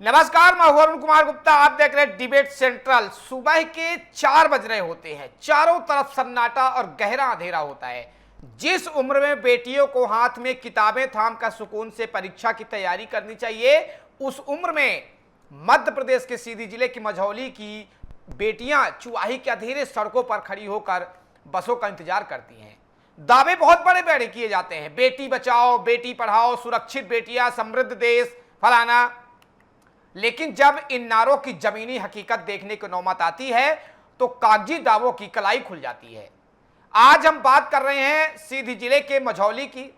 नमस्कार, मैं वरुण कुमार गुप्ता। आप देख रहे हैं डिबेट सेंट्रल। सुबह के 4 बज रहे होते हैं, चारों तरफ सन्नाटा और गहरा अंधेरा होता है। जिस उम्र में बेटियों को हाथ में किताबें थाम कर सुकून से परीक्षा की तैयारी करनी चाहिए, उस उम्र में मध्य प्रदेश के सीधी जिले की मझौली की बेटियां चुवाही के अंधेरे सड़कों पर खड़ी होकर बसों का इंतजार करती हैं। दावे बहुत बड़े बड़े किए जाते हैं, बेटी बचाओ, बेटी पढ़ाओ, सुरक्षित बेटियां, समृद्ध देश, फलाना। लेकिन जब इन नारों की जमीनी हकीकत देखने की नौबत आती है तो कागजी दावों की कलाई खुल जाती है। आज हम बात कर रहे हैं सीधी जिले के मझौली की,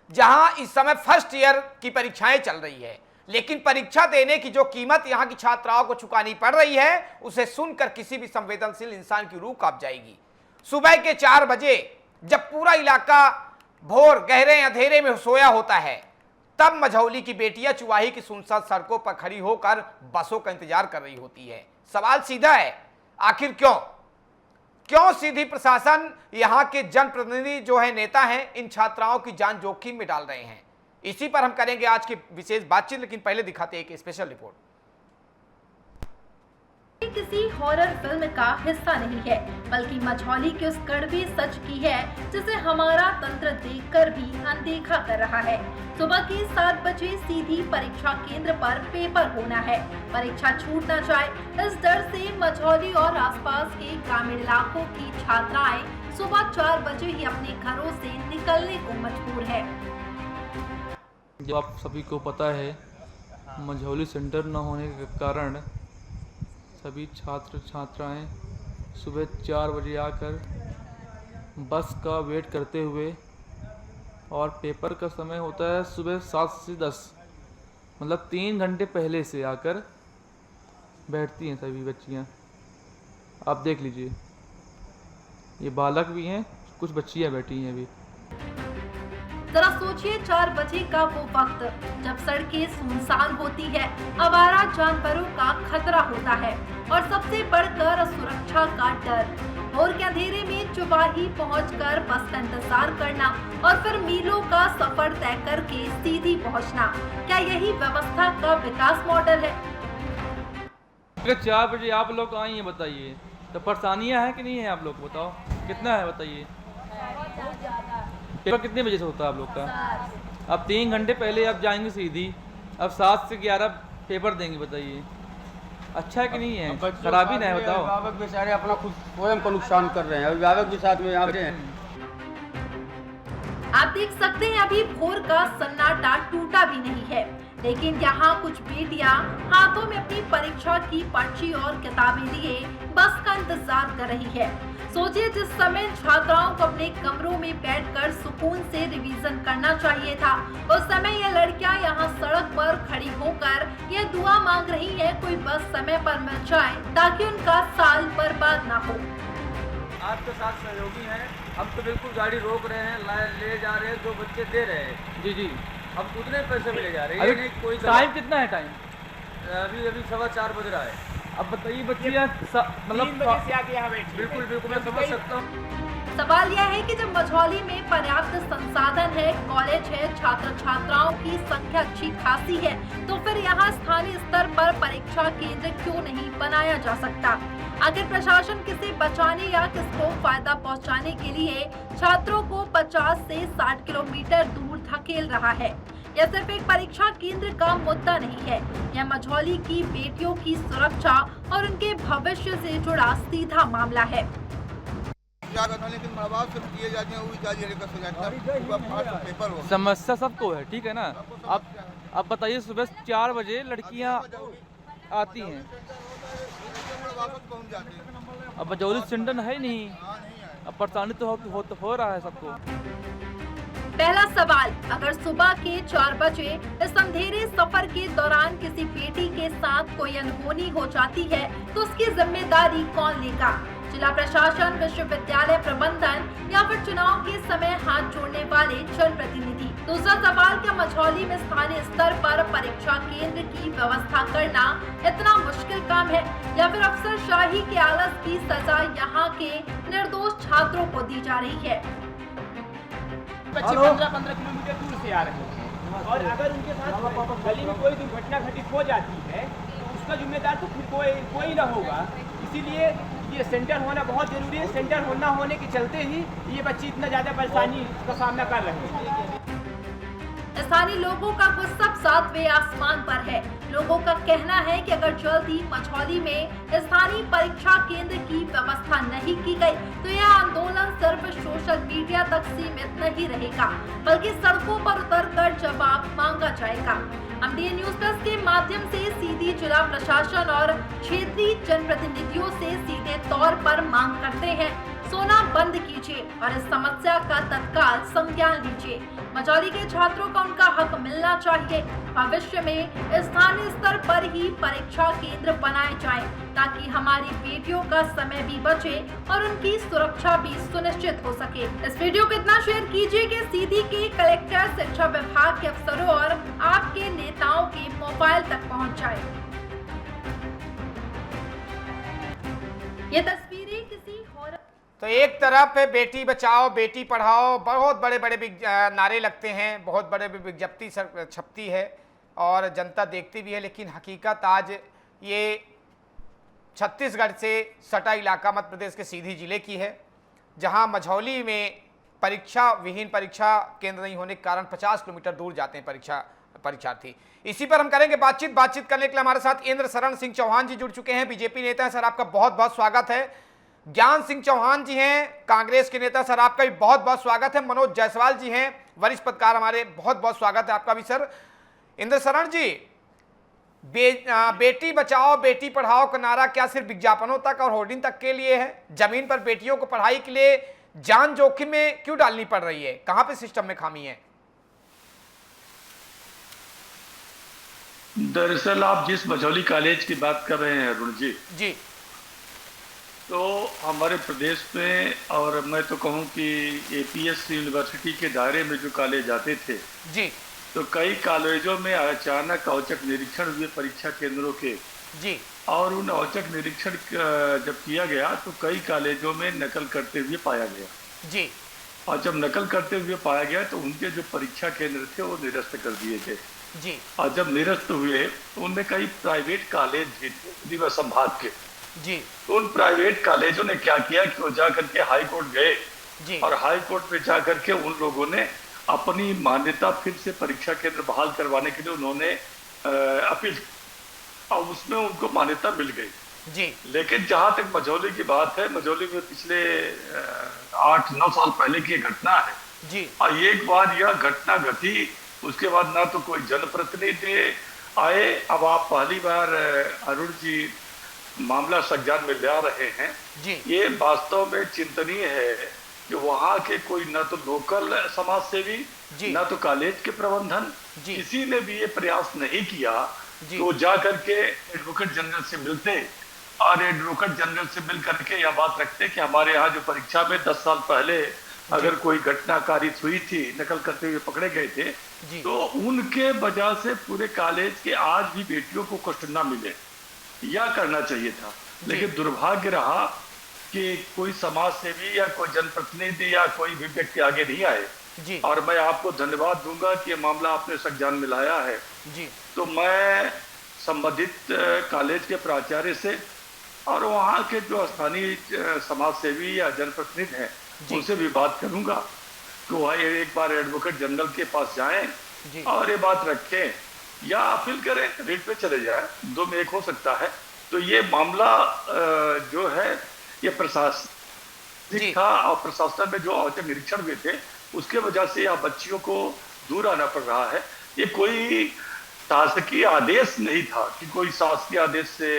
जहां इस समय फर्स्ट ईयर की परीक्षाएं चल रही है। लेकिन परीक्षा देने की जो कीमत यहां की छात्राओं को चुकानी पड़ रही है, उसे सुनकर किसी भी संवेदनशील इंसान की रूह कांप जाएगी। सुबह के 4 बजे जब पूरा इलाका भोर गहरे अंधेरे में सोया होता है, तब मझौली की बेटियां चुवाही की सुनसान सड़कों पर खड़ी होकर बसों का इंतजार कर रही होती है। सवाल सीधा है, आखिर क्यों सीधी प्रशासन, यहां के जनप्रतिनिधि जो है, नेता हैं, इन छात्राओं की जान जोखिम में डाल रहे हैं? इसी पर हम करेंगे आज की विशेष बातचीत। लेकिन पहले दिखाते हैं एक स्पेशल रिपोर्ट। किसी हॉरर फिल्म का हिस्सा नहीं है, बल्कि मझौली के उस कड़वे सच की है जिसे हमारा तंत्र देखकर भी अनदेखा कर रहा है। सुबह के 7 बजे सीधी परीक्षा केंद्र पर पेपर होना है। परीक्षा छूट न जाए, इस डर से मझौली और आसपास के ग्रामीण इलाकों की छात्राएं सुबह 4 बजे ही अपने घरों से निकलने को मजबूर है। जो आप सभी को पता है, मझौली सेंटर न होने के कारण सभी छात्र छात्राएं सुबह 4 बजे आकर बस का वेट करते हुए, और पेपर का समय होता है सुबह 7 से 10, मतलब 3 घंटे पहले से आकर बैठती हैं सभी बच्चियां। आप देख लीजिए, ये बालक भी हैं, कुछ बच्चियां बैठी हैं अभी। जरा सोचिए, 4 बजे का वो वक्त जब सड़कें सुनसान होती है, आवारा जानवरों का खतरा होता है और सबसे बढ़कर सुरक्षा का डर। और के अंधेरे में चुवाही पहुंचकर बस का इंतजार करना और फिर मीलों का सफर तय करके सीधी पहुंचना, क्या यही व्यवस्था का विकास मॉडल है? अगर 4 बजे आप लोग आई हैं, बताइए तो परेशानियां हैं कि नहीं है? आप लोग बताओ कितना है, बताइए। पेपर कितने बजे से होता है आप लोग का? अब 3 घंटे पहले आप जाएंगे सीधी, अब 7 से 11 पेपर देंगे, बताइए अच्छा है कि नहीं है? खराबी नहीं है, बताओ। अभिभावक बेचारे अपना खुद स्वयं को नुकसान कर रहे हैं, अभिभावक भी साथ में यहाँ पे हैं। आप देख सकते हैं, अभी भोर का सन्नाटा टूटा भी नहीं है, लेकिन यहाँ कुछ बेटियां हाथों में अपनी परीक्षा की पर्ची और किताबें लिए बस का इंतजार कर रही है। सोचिए, जिस समय छात्राओं को अपने कमरों में बैठकर सुकून से रिवीजन करना चाहिए था, उस समय ये लड़कियां यहाँ सड़क पर खड़ी होकर ये दुआ मांग रही हैं कोई बस समय पर मिल जाए ताकि उनका साल बर्बाद ना हो। आपके साथ सहयोगी हैं, हम तो बिल्कुल गाड़ी रोक रहे हैं, ले जा रहे हैं, 2 बच्चे दे रहे हैं। जी जी, अब उतने पैसे में ले जा रहे हैं। अभी कोई टाइम कितना है? टाइम अभी 4:15 बज रहा है। अब बताइए, बच्चियाँ मतलब बिल्कुल मैं समझ सकता हूँ। सवाल यह है कि जब मझौली में पर्याप्त संसाधन है, कॉलेज है, छात्र छात्राओं की संख्या अच्छी खासी है, तो फिर यहाँ स्थानीय स्तर पर परीक्षा केंद्र क्यों नहीं बनाया जा सकता? आखिर प्रशासन किसे बचाने या किसको फायदा पहुँचाने के लिए छात्रों को 50 से 60 किलोमीटर दूर धकेल रहा है? यह सिर्फ एक परीक्षा केंद्र का मुद्दा नहीं है, यह मझौली की बेटियों की सुरक्षा और उनके भविष्य से जुड़ा सीधा मामला है। समस्या सबको है, ठीक है ना? अब बताइए, सुबह 4 बजे लड़कियां आती हैं, अब मझौली सेंटर है ही नहीं, अब परेशानी तो हो रहा है सबको। पहला सवाल, अगर सुबह के 4 बजे इस अंधेरे सफर के दौरान किसी बेटी के साथ कोई अनहोनी हो जाती है तो उसकी जिम्मेदारी कौन लेगा? जिला प्रशासन, विश्वविद्यालय प्रबंधन या फिर चुनाव के समय हाथ जोड़ने वाले जनप्रतिनिधि? दूसरा सवाल, क्या मझौली में स्थानीय स्तर पर परीक्षा केंद्र की व्यवस्था करना इतना मुश्किल काम है, या फिर अफसरशाही के आलस की सजा यहाँ के निर्दोष छात्रों को दी जा रही है? बच्चे 15 किलोमीटर दूर से आ रहे हैं। और अगर उनके साथ गली में कोई दुर्घटना घटित हो जाती है तो उसका जिम्मेदार तो फिर कोई ना होगा। इसीलिए ये सेंटर होना बहुत ज़रूरी है। सेंटर होना होने के चलते ही ये बच्चे इतना ज़्यादा परेशानी का सामना कर रहे हैं। स्थानीय लोगों का गुस्सा सातवें आसमान पर है। लोगों का कहना है कि अगर जल्द ही मझौली में स्थानीय परीक्षा केंद्र की व्यवस्था नहीं की गई तो यह आंदोलन सिर्फ सोशल मीडिया तक सीमित नहीं रहेगा, बल्कि सड़कों पर उतरकर जवाब मांगा जाएगा। हम डीएन न्यूज़ प्लस के माध्यम से सीधी जिला प्रशासन और क्षेत्रीय जनप्रतिनिधियों से सीधे तौर पर मांग करते हैं, सोना बंद कीजिए और इस समस्या का तत्काल संज्ञान लीजिए। मझौली के छात्रों को उनका हक मिलना चाहिए। भविष्य में स्थानीय स्तर पर ही परीक्षा केंद्र बनाए जाएं, ताकि हमारी बेटियों का समय भी बचे और उनकी सुरक्षा भी सुनिश्चित हो सके। इस वीडियो को इतना शेयर कीजिए कि सीधी के कलेक्टर, शिक्षा विभाग के अफसरों और आपके नेताओं के मोबाइल तक पहुंच जाए। ये तस्वीरें किसी और तो एक तरफ बेटी बचाओ बेटी पढ़ाओ, बहुत बड़े बड़े नारे लगते हैं, बहुत बड़े विज्ञप्ति छपती है और जनता देखती भी है, लेकिन हकीकत आज ये छत्तीसगढ़ से सटा इलाका मध्य प्रदेश के सीधी जिले की है, जहां मझौली में परीक्षा विहीन परीक्षा केंद्र नहीं होने के कारण 50 किलोमीटर दूर जाते हैं परीक्षार्थी। इसी पर हम करेंगे बातचीत करने के लिए हमारे साथ इंद्र शरण सिंह चौहान जी जुड़ चुके हैं, बीजेपी नेता हैं। सर, आपका बहुत बहुत स्वागत है। ज्ञान सिंह चौहान जी हैं, कांग्रेस के नेता, सर आपका भी बहुत बहुत स्वागत है। मनोज जायसवाल जी हैं, वरिष्ठ पत्रकार, हमारे बहुत बहुत स्वागत है आपका भी। सर, इंद्र शरण जी, बेटी बचाओ बेटी पढ़ाओ का नारा क्या सिर्फ विज्ञापनों तक और होर्डिंग तक के लिए है? जमीन पर बेटियों को पढ़ाई के लिए जान जोखिम में क्यों डालनी पड़ रही है? कहां पे सिस्टम में खामी है? दरअसल आप जिस मझौली कॉलेज की बात कर रहे हैं अरुण जी, तो हमारे प्रदेश में, और मैं तो कहूँ कि एपीएस यूनिवर्सिटी के दायरे में जो कॉलेज आते थे जी, तो कई कॉलेजों में अचानक औचक निरीक्षण हुए परीक्षा केंद्रों के जी, और उन औचक निरीक्षण जब किया गया तो कई कॉलेजों में नकल करते हुए पाया गया जी, और जब नकल करते हुए पाया गया तो उनके जो परीक्षा केंद्र थे वो निरस्त कर दिए गए जी, और जब निरस्त हुए तो उनमें कई प्राइवेट कॉलेज भी थे दिवा संभाग के जी, तो उन प्राइवेट कॉलेजों ने क्या किया कि वो जा करके हाई कोर्ट गए जी, और हाई कोर्ट में जा करके उन लोगों ने अपनी मान्यता फिर से परीक्षा केंद्र बहाल करवाने के लिए उन्होंने अपील, और उसमें उनको मान्यता मिल गई जी। लेकिन जहां तक मझौली की बात है, मझौली में पिछले 8-9 साल पहले की घटना है जी, और एक बार यह घटना घटी, उसके बाद ना तो कोई जनप्रतिनिधि आए। अब आप पहली बार अरुण जी मामला संज्ञान में ले रहे हैं जी, ये वास्तव में चिंतनीय है कि वहाँ के कोई न तो लोकल समाज सेवी न तो कॉलेज के प्रबंधन किसी ने भी ये प्रयास नहीं किया तो जा करके एडवोकेट जनरल से मिलते और एडवोकेट जनरल से मिल करके यह बात रखते कि हमारे यहाँ जो परीक्षा में 10 साल पहले अगर कोई घटना कारित हुई थी, नकल करते हुए पकड़े गए थे, तो उनके वजह से पूरे कॉलेज के आज भी बेटियों को कष्ट न मिले, यह करना चाहिए था। लेकिन दुर्भाग्य रहा कि कोई समाज सेवी या कोई जनप्रतिनिधि या कोई भी व्यक्ति आगे नहीं आए जी, और मैं आपको धन्यवाद दूंगा कि ये मामला आपने संज्ञान में लाया है जी। तो मैं संबंधित कॉलेज के प्राचार्य से और वहाँ के जो स्थानीय समाज सेवी या जनप्रतिनिधि हैं उनसे भी बात करूंगा कि वह एक बार एडवोकेट जनरल के पास जाएं और ये बात रखें या अपील करें, रेट पे चले जाए, दो में एक हो सकता है। तो ये मामला जो है ये प्रशासनिक था और प्रशासन में जो औचक निरीक्षण हुए थे उसके वजह से यह बच्चियों को दूर आना पड़ रहा है। ये कोई शासकीय आदेश नहीं था कि कोई शासकीय आदेश से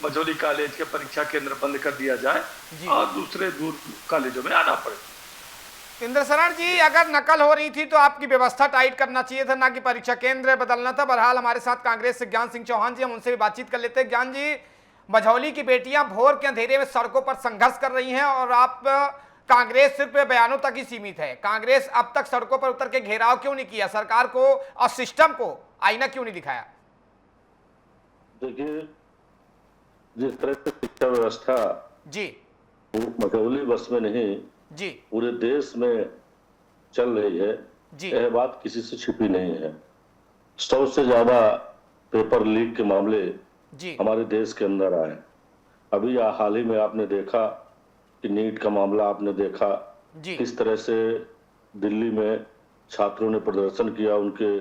मझौली कॉलेज के परीक्षा केंद्र बंद कर दिया जाए और दूसरे दूर कॉलेजों में आना पड़े। इंद्र शरण जी, अगर नकल हो रही थी तो आपकी व्यवस्था टाइट करना चाहिए था, ना कि परीक्षा केंद्र बदलना था। बहरहाल हमारे साथ कांग्रेस से ज्ञान सिंह चौहान जी, हम उनसे भी बातचीत कर लेते हैं। ज्ञान जी, मझौली की बेटियां भोर के अंधेरे में सड़कों पर संघर्ष कर रही हैं और आप कांग्रेस सिर्फ बयानों तक ही सीमित है। कांग्रेस अब तक सड़कों पर उतर के घेराव क्यों नहीं किया, सरकार को और सिस्टम को आईना क्यों नहीं दिखाया? देखिए, जिस तरह से शिक्षा व्यवस्था जी मझौली बस में नहीं जी पूरे देश में चल रही है जी यह बात किसी से छिपी नहीं है। 100 से ज्यादा पेपर लीक के मामले जी हमारे देश के अंदर आए। अभी हाल ही में आपने देखा कि नीट का मामला आपने देखा, जी किस तरह से दिल्ली में छात्रों ने प्रदर्शन किया, उनके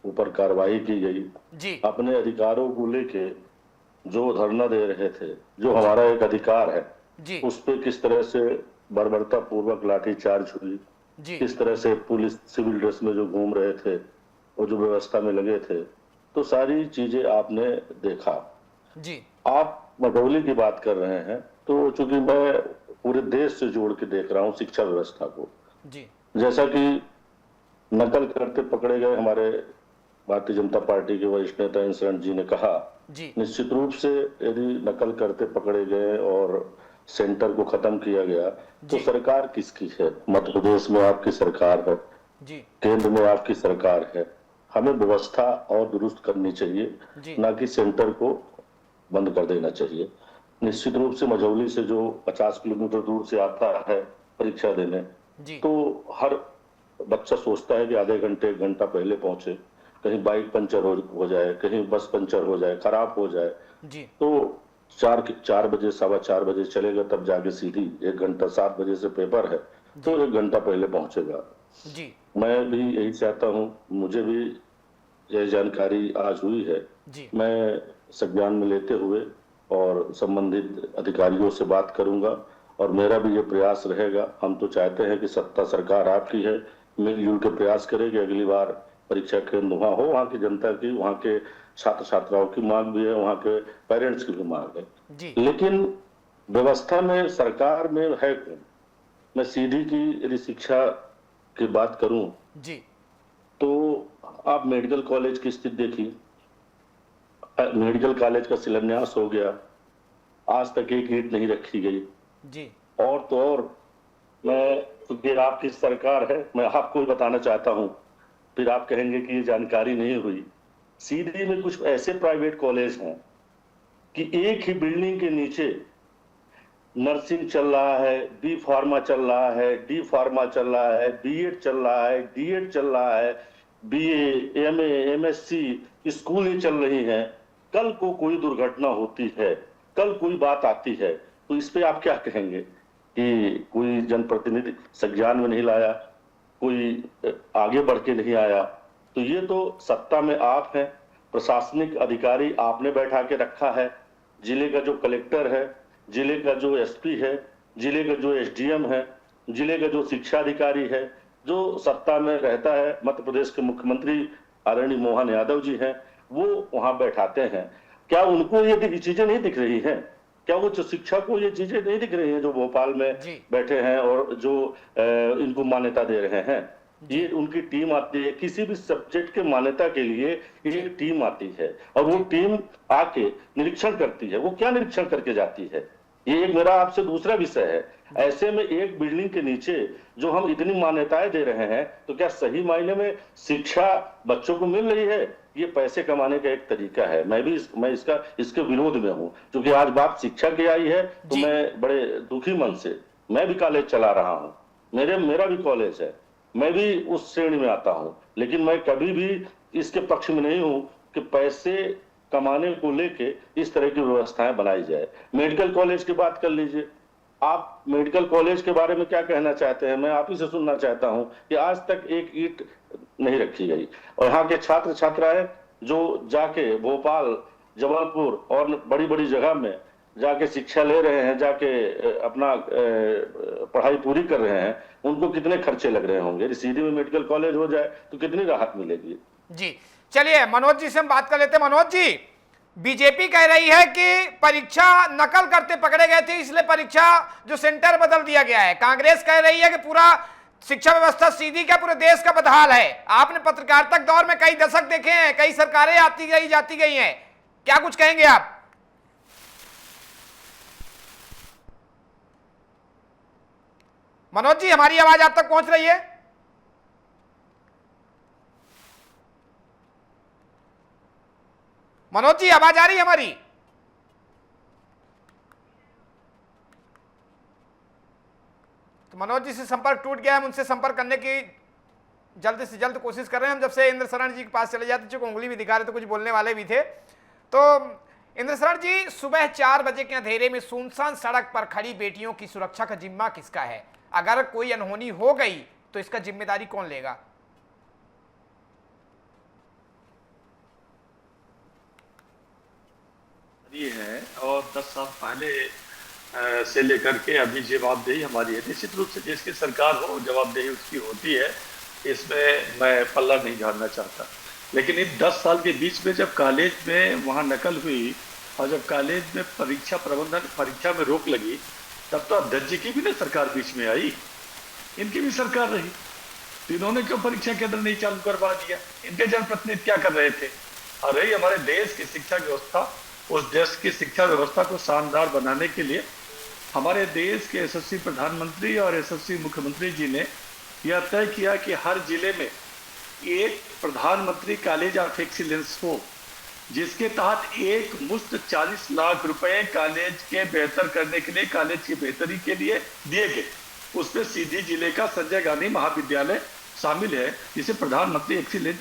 ऊपर कार्रवाई की गई। जी अपने अधिकारों को लेके जो धरना दे रहे थे, जो हमारा एक अधिकार है, जी उस पे किस तरह से बर्बरता पूर्वक लाठीचार्ज हुई, जी किस तरह से पुलिस सिविल ड्रेस में जो घूम रहे थे और जो व्यवस्था में लगे थे, तो सारी चीजें आपने देखा। जी आप मझौली की बात कर रहे हैं, तो चूंकि मैं पूरे देश से जोड़ के देख रहा हूँ शिक्षा व्यवस्था को, जी जैसा कि नकल करते पकड़े गए हमारे भारतीय जनता पार्टी के वरिष्ठ नेता इंसरन जी ने कहा, जी निश्चित रूप से यदि नकल करते पकड़े गए और सेंटर को खत्म किया गया तो जी। सरकार किसकी है? मध्य प्रदेश में आपकी सरकार है, जी केंद्र में आपकी सरकार है। हमें व्यवस्था और दुरुस्त करनी चाहिए, जी ना कि सेंटर को बंद कर देना चाहिए। निश्चित रूप से मझौली से जो 50 किलोमीटर दूर से आता है परीक्षा देने, जी तो हर बच्चा सोचता है कि आधे घंटे 1 घंटा पहले पहुंचे, कहीं बाइक पंचर हो जाए, कहीं बस पंचर हो जाए, खराब हो जाए, जी तो 4 बजे 4:15 बजे चलेगा, तब जाके सीधी 1 घंटा, 7 बजे से पेपर है तो 1 घंटा पहले पहुंचेगा। जी मैं भी यही चाहता हूं, मुझे भी यह जानकारी आज हुई है, जी मैं संज्ञान में लेते हुए और संबंधित अधिकारियों से बात करूंगा और मेरा भी ये प्रयास रहेगा। हम तो चाहते हैं कि सत्ता सरकार आपकी है, मिलजुल के प्रयास करें कि अगली बार परीक्षा केंद्र वहां हो, वहां की जनता की, वहां के छात्र छात्राओं की मांग भी है, वहां के पेरेंट्स की भी मांग है। जी लेकिन व्यवस्था में सरकार में है कौन? मैं सीधी की यदि शिक्षा की बात करूं जी तो आप मेडिकल कॉलेज की स्थिति देखिए। मेडिकल कॉलेज का शिलान्यास हो गया, आज तक एक ईंट नहीं रखी गई। जी और तो और, मैं क्योंकि आपकी सरकार है, मैं आपको भी बताना चाहता हूं, फिर आप कहेंगे कि ये जानकारी नहीं हुई। सीधी में कुछ ऐसे प्राइवेट कॉलेज हैं कि एक ही बिल्डिंग के नीचे नर्सिंग चल रहा है, बी फार्मा चल रहा है, डी फार्मा चल रहा है, बीएड चल रहा है, डीएड चल रहा है, बीए, एमए, एमएससी स्कूलें चल रही हैं। कल को कोई दुर्घटना होती है, कल कोई बात आती है, तो इस पे आप क्या कहेंगे कि कोई जनप्रतिनिधि संज्ञान में नहीं लाया, कोई आगे बढ़ के नहीं आया? तो ये तो सत्ता में आप हैं, प्रशासनिक अधिकारी आपने बैठा के रखा है, जिले का जो कलेक्टर है, जिले का जो एसपी है, जिले का जो एसडीएम है, जिले का जो शिक्षा अधिकारी है, जो सत्ता में रहता है, मध्य प्रदेश के मुख्यमंत्री आदरणीय मोहन यादव जी हैं, वो वहां बैठाते हैं। क्या उनको ये चीजें नहीं दिख रही हैं? क्या वो जो शिक्षा को ये चीजें नहीं दिख रही हैं जो भोपाल में जी। बैठे हैं और जो इनको मान्यता दे रहे हैं? ये उनकी टीम आती है, किसी भी सब्जेक्ट के मान्यता के लिए एक टीम आती है और वो टीम आके निरीक्षण करती है। वो क्या निरीक्षण करके जाती है? ये एक मेरा आपसे दूसरा विषय है। ऐसे में एक बिल्डिंग के नीचे जो हम इतनी मान्यताएं दे रहे हैं, तो क्या सही मायने में शिक्षा बच्चों को मिल रही है? ये पैसे कमाने का एक तरीका है। मैं इसके विरोध में हूं, क्योंकि आज बात शिक्षा की आई है तो जी। मैं बड़े दुखी मन से, मैं भी कॉलेज चला रहा हूं, मेरा भी कॉलेज है, मैं भी उस श्रेणी में आता हूं, लेकिन मैं कभी भी इसके पक्ष में नहीं हूं कि पैसे कमाने को लेके इस तरह की व्यवस्थाएं बनाई जाए। मेडिकल कॉलेज की बात कर लीजिए, आप मेडिकल कॉलेज के बारे में क्या कहना चाहते हैं? मैं आप ही से सुनना चाहता हूं कि आज तक एक ईंट नहीं रखी गई और यहाँ के छात्र छात्राएं जो जाके भोपाल, जबलपुर और बड़ी बड़ी जगह में जाके शिक्षा ले रहे हैं, जाके अपना पढ़ाई पूरी कर रहे हैं, उनको कितने खर्चे लग रहे होंगे? यदि सीधी में मेडिकल कॉलेज हो जाए तो कितनी राहत मिलेगी? जी चलिए मनोज जी से हम बात कर लेते हैं। मनोज जी, बीजेपी कह रही है कि परीक्षा नकल करते पकड़े गए थे, इसलिए परीक्षा जो सेंटर बदल दिया गया है। कांग्रेस कह रही है कि पूरा शिक्षा व्यवस्था सीधी का पूरे देश का बदहाल है। आपने पत्रकारिता दौर में कई दशक देखे हैं, कई सरकारें आती गई जाती गई हैं, क्या कुछ कहेंगे आप? मनोज जी, हमारी आवाज आप तक पहुंच रही है? मनोज जी, आवाज आ रही है हमारी? तो मनोज जी से संपर्क टूट गया, हम उनसे संपर्क करने की जल्द से जल्द कोशिश कर रहे हैं। हम जब से इंद्र शरण जी के पास चले जाते, चूंकि उंगली भी दिखा रहे थे, कुछ बोलने वाले भी थे। तो इंद्र शरण जी, सुबह 4 बजे के अंधेरे में सुनसान सड़क पर खड़ी बेटियों की सुरक्षा का जिम्मा किसका है? अगर कोई अनहोनी हो गई तो इसका जिम्मेदारी कौन लेगा? है और 10 साल पहले से लेकर के अभी जवाबदेही हमारी है। निश्चित रूप से जिसकी सरकार हो जवाबदेही उसकी होती है, इसमें मैं पल्ला नहीं झाड़ना चाहता। लेकिन इन 10 साल के बीच में जब कॉलेज में वहाँ नकल हुई और जब कॉलेज में परीक्षा प्रबंधन परीक्षा में रोक लगी, तब तो अध्यक्ष जी की भी ना सरकार बीच में आई, इनकी भी सरकार रही, तो इन्होंने क्यों परीक्षा केंद्र नहीं चालू करवा दिया? इनके जनप्रतिनिधि क्या कर रहे थे? और रही हमारे देश की शिक्षा व्यवस्था, उस देश की शिक्षा व्यवस्था को शानदार बनाने के लिए हमारे देश के यशस्वी प्रधानमंत्री और यशस्वी मुख्यमंत्री जी ने यह तय किया कि हर जिले में एक प्रधानमंत्री कॉलेज ऑफ एक्सीलेंस हो, जिसके तहत एक मुश्त 40 लाख रुपए कॉलेज के बेहतर करने के लिए, कॉलेज की बेहतरी के लिए दिए गए। उसमें सीधी जिले का संजय गांधी महाविद्यालय शामिल है, जिसे प्रधानमंत्री एक्सीलेंस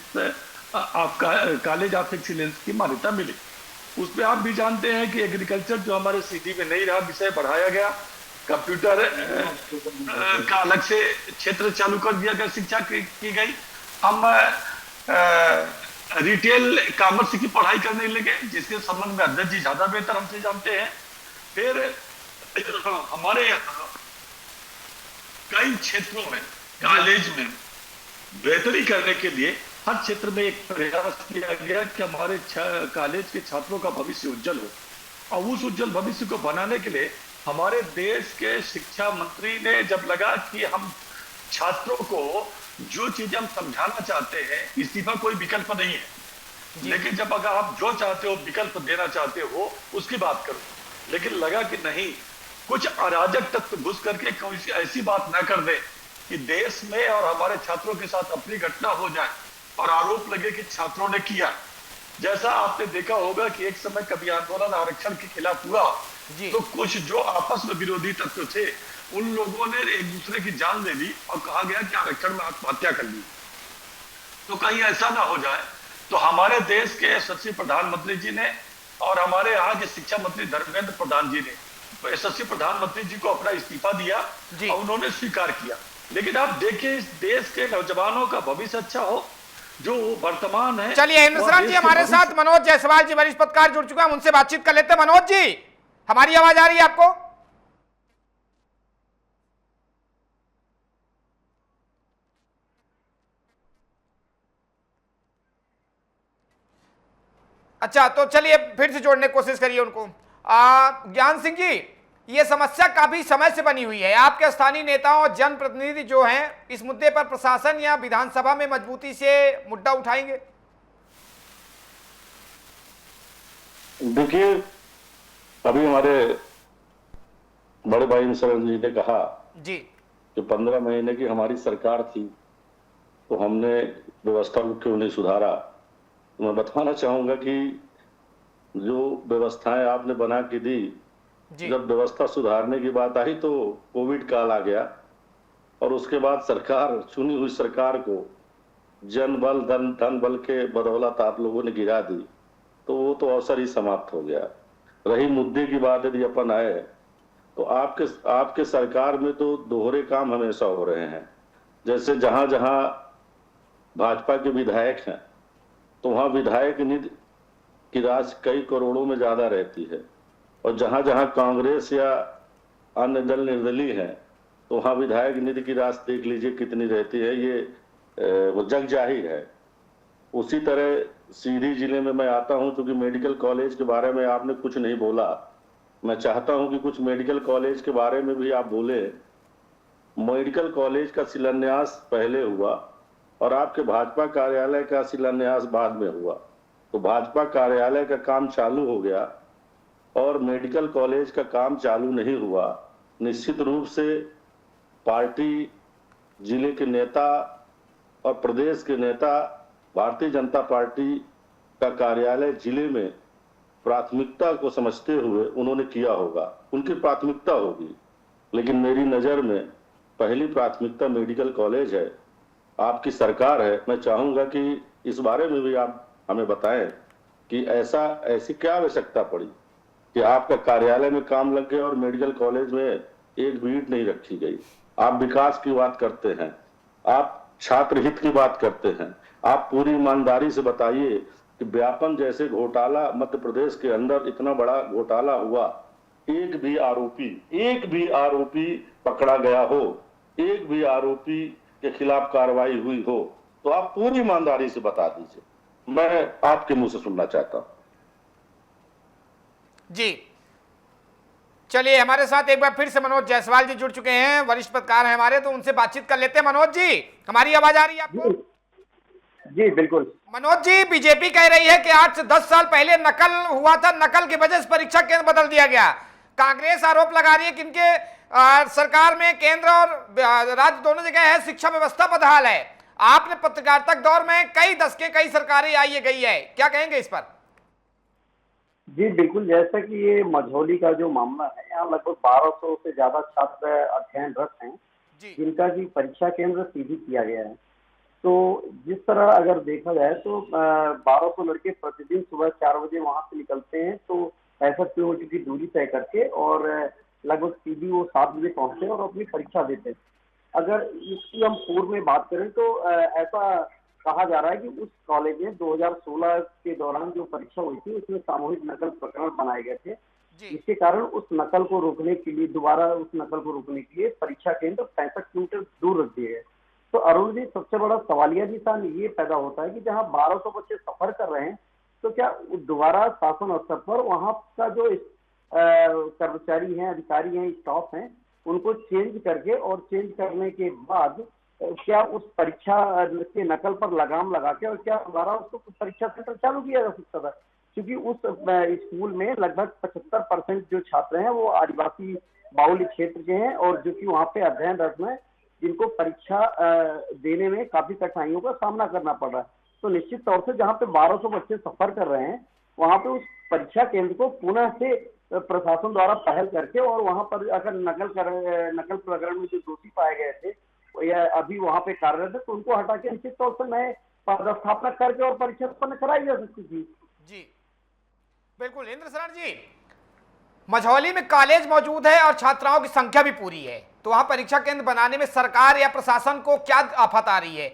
कॉलेज ऑफ एक्सीलेंस की मान्यता मिली। उसमें आप भी जानते हैं कि एग्रीकल्चर जो हमारे सीधी में नहीं रहा, विषय बढ़ाया गया, कंप्यूटर का अलग से क्षेत्र चालू कर दिया गया, शिक्षा की गई। हम रिटेल कॉमर्स की पढ़ाई करने लगे, जिसके संबंध में अध्यक्ष जी ज्यादा बेहतर हमसे जानते हैं। फिर हमारे कई क्षेत्रों में कॉलेज में बेहतरी करने के लिए हर क्षेत्र में एक प्रयास किया गया कि हमारे कॉलेज के छात्रों का भविष्य उज्जवल हो। और उस उज्जवल भविष्य को बनाने के लिए हमारे देश के शिक्षा मंत्री ने जब लगा कि हम छात्रों को जो चीजें हम समझाना चाहते हैं, इस्तीफा कोई विकल्प नहीं है, लेकिन जब अगर आप जो चाहते हो विकल्प देना चाहते हो उसकी बात करो। लेकिन लगा कि नहीं, कुछ अराजक तत्व घुस करके कोई ऐसी बात ना कर दे कि देश में और हमारे छात्रों के साथ अपनी घटना हो जाए और आरोप लगे कि छात्रों ने किया। जैसा आपने देखा होगा कि एक समय कभी आंदोलन आरक्षण के खिलाफ हुआ, तो कुछ जो आपस में विरोधी तत्व थे उन लोगों ने एक दूसरे की जान ले ली और कहा गया कि आरक्षण में आत्महत्या कर ली। तो कहीं ऐसा ना हो जाए, तो हमारे देश के यशस्वी प्रधानमंत्री जी ने और हमारे यहाँ के शिक्षा मंत्री धर्मेंद्र प्रधान जी ने यशस्वी प्रधानमंत्री जी को अपना इस्तीफा दिया और उन्होंने स्वीकार किया। लेकिन आप देखिए, इस देश के नौजवानों का भविष्य अच्छा हो, जो वर्तमान है। चलिए इंद्र शरण जी, हमारे साथ मनोज जायसवाल जी वरिष्ठ पत्रकार जुड़ चुका है, उनसे बातचीत कर लेते हैं। मनोज जी, हमारी आवाज आ रही है आपको? अच्छा, तो चलिए फिर से जोड़ने की कोशिश करिए उनको। ज्ञान सिंह जी, ये समस्या काफी समय से बनी हुई है। आपके स्थानीय नेताओं और जनप्रतिनिधि जो हैं इस मुद्दे पर प्रशासन या विधानसभा में मजबूती से मुद्दा उठाएंगे? देखिए, अभी हमारे बड़े भाई इंद्र शरण जी ने कहा जी कि 15 महीने की हमारी सरकार थी तो हमने व्यवस्था को क्यों नहीं सुधारा। तो मैं बताना चाहूंगा कि जो व्यवस्थाएं आपने बना के दी, जब व्यवस्था सुधारने की बात आई तो कोविड काल आ गया और उसके बाद सरकार, चुनी हुई सरकार को जन बल धन बल के बदौलत आप लोगों ने गिरा दी, तो वो तो अवसर ही समाप्त हो गया। रही मुद्दे की बात यदि अपन आए तो आपके सरकार में तो दोहरे काम हमेशा हो रहे हैं। जैसे जहां जहां भाजपा के विधायक हैं तो वहां विधायक निधि की राशि कई करोड़ों में ज्यादा रहती है, और जहां जहां कांग्रेस या अन्य दल निर्दलीय हैं तो वहां विधायक निधि की राशि देख लीजिए कितनी रहती है, ये वो जग जाहिर है। उसी तरह सीधी जिले में मैं आता हूं, क्योंकि मेडिकल कॉलेज के बारे में आपने कुछ नहीं बोला, मैं चाहता हूं कि कुछ मेडिकल कॉलेज के बारे में भी आप बोले। मेडिकल कॉलेज का शिलान्यास पहले हुआ और आपके भाजपा कार्यालय का शिलान्यास बाद में हुआ, तो भाजपा कार्यालय का काम चालू हो गया और मेडिकल कॉलेज का काम चालू नहीं हुआ। निश्चित रूप से पार्टी, जिले के नेता और प्रदेश के नेता, भारतीय जनता पार्टी का कार्यालय जिले में प्राथमिकता को समझते हुए उन्होंने किया होगा, उनकी प्राथमिकता होगी। लेकिन मेरी नजर में पहली प्राथमिकता मेडिकल कॉलेज है आपकी सरकार है, मैं चाहूंगा कि इस बारे में भी आप हमें बताएं कि ऐसी क्या आवश्यकता पड़ी कि आपका कार्यालय में काम लग गया और मेडिकल कॉलेज में एक भी ईंट नहीं रखी गई। आप विकास की बात करते हैं, आप छात्र हित की बात करते हैं, आप पूरी ईमानदारी से बताइए कि व्यापम जैसे घोटाला मध्य प्रदेश के अंदर इतना बड़ा घोटाला हुआ, एक भी आरोपी पकड़ा गया हो, एक भी आरोपी के खिलाफ कार्रवाई हुई हो, तो आप पूरी ईमानदारी से बता दीजिए। मैं आपके मुंह से सुनना चाहता हूं। जी चलिए, हमारे साथ एक बार फिर से मनोज जायसवाल जी जुड़ चुके हैं, वरिष्ठ पत्रकार हैं हमारे, तो उनसे बातचीत कर लेते हैं। मनोज जी, हमारी आवाज आ रही है आपको? जी बिल्कुल। मनोज जी, बीजेपी कह रही है कि 8 से 10 साल पहले नकल हुआ था, नकल की वजह से परीक्षा केंद्र बदल दिया गया। कांग्रेस आरोप लगा रही है कि इनके सरकार में केंद्र और राज्य दोनों जगह है, शिक्षा व्यवस्था बदहाल है। आपने पत्रकारिता दौर में कई दशकें, कई सरकारें आई है गई है, क्या कहेंगे इस पर? जी बिल्कुल, जैसा कि ये मझौली का जो मामला है, यहाँ लगभग 1200 से ज्यादा छात्र अध्ययनरत हैं जिनका की परीक्षा केंद्र सीधी किया गया है। तो जिस तरह अगर देखा जाए तो 1200 लड़के प्रतिदिन सुबह 4 बजे वहां से निकलते हैं, तो 65 किलोमीटर की दूरी तय करके और लगभग सीधी वो 7 बजे पहुंचते हैं और अपनी परीक्षा देते हैं। अगर इसकी हम पूर्व में बात करें तो ऐसा कहा जा रहा है कि उस कॉलेज में 2016 के दौरान जो परीक्षा हुई थी उसमें सामूहिक नकल प्रकरण बनाए गए थे, जिसके कारण उस नकल को रोकने के लिए, दोबारा उस नकल को रोकने के लिए परीक्षा केंद्र 65 किलोमीटर दूर रख दिए गए। तो अरुण जी, सबसे बड़ा सवालिया निशान ये पैदा होता है कि जहां 1200 बच्चे सफर कर रहे हैं, तो क्या दोबारा शासन स्तर पर वहां का जो कर्मचारी हैं, अधिकारी हैं, स्टाफ हैं, उनको चेंज करके और चेंज करने के बाद क्या उस परीक्षा के नकल पर लगाम लगा के और क्या दोबारा उसको परीक्षा सेंटर चालू किया जा सकता था? क्योंकि उस स्कूल में लगभग 75% जो छात्र हैं वो आदिवासी बाहुल्य क्षेत्र के हैं और जो कि वहाँ पे अध्ययनरत हैं, जिनको परीक्षा देने में काफी कठिनाइयों का सामना करना पड़ रहा है। तो निश्चित तौर से जहाँ पे 1200 बच्चे सफर कर रहे हैं, वहाँ पे उस परीक्षा केंद्र को पुनः से प्रशासन द्वारा पहल करके और वहाँ पर अगर नकल प्रकरण में जो दोषी पाए गए थे या अभी वहाँ पे कार्यरत है, तो उनको हटा के निश्चित तौर से नए पदस्थापना करके और परीक्षा उत्पन्न कराई जा सकती थी। जी बिल्कुल। इंद्र शरण जी, मझौली में कॉलेज मौजूद है और छात्राओं की संख्या भी पूरी है, तो वहां परीक्षा केंद्र बनाने में सरकार या प्रशासन को क्या आफत आ रही है?